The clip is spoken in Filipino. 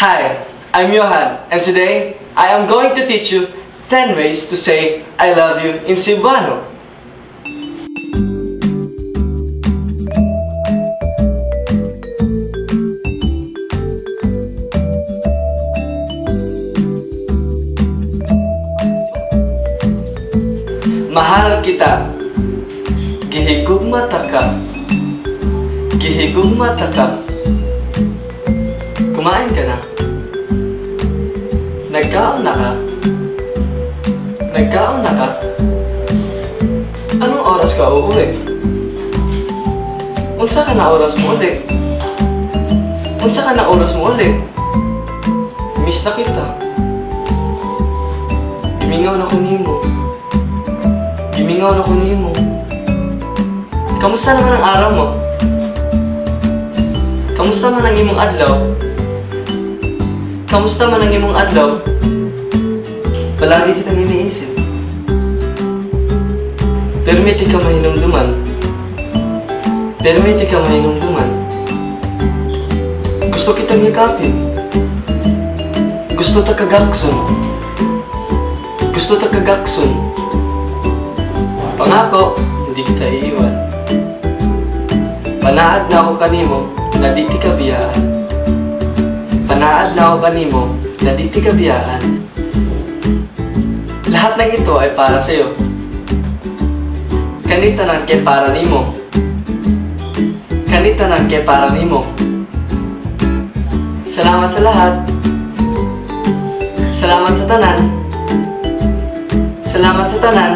Hi, I'm Johan, and today I am going to teach you 10 ways to say I love you in Cebuano. Mahal kita. Gihigugma ka. Gihigugma ka. Kumain ka na. Nagkaon na ka. Nagkaon na ka. Anong oras ka uuwi? Unsa ka na oras mo ulit? Unsa ka na oras mo ulit? Miss na kita. Gimingaw na ko nimo. Gimingaw na ko nimo. Kamusta naman ang araw mo? Kamusta man ang imong adlaw? Kamusta man ang imong adlaw? Palagi kitang iniisip. Permiti ka mahinumduman. Permiti ka mahinumduman. Gusto kitang yakapin. Gusto ta kagakson. Gusto ta kagakson. Pangako, hindi kita iiwan. Panaad na ako kanimo na di ti kabiyaan. Panaad na ako kanimo na di ti kabiyaan. Lahat ng ito ay para sa'yo. Kanita nang kay para nimo. Kanita nang kay para nimo. Salamat sa lahat. Salamat sa tanan. Salamat sa tanan.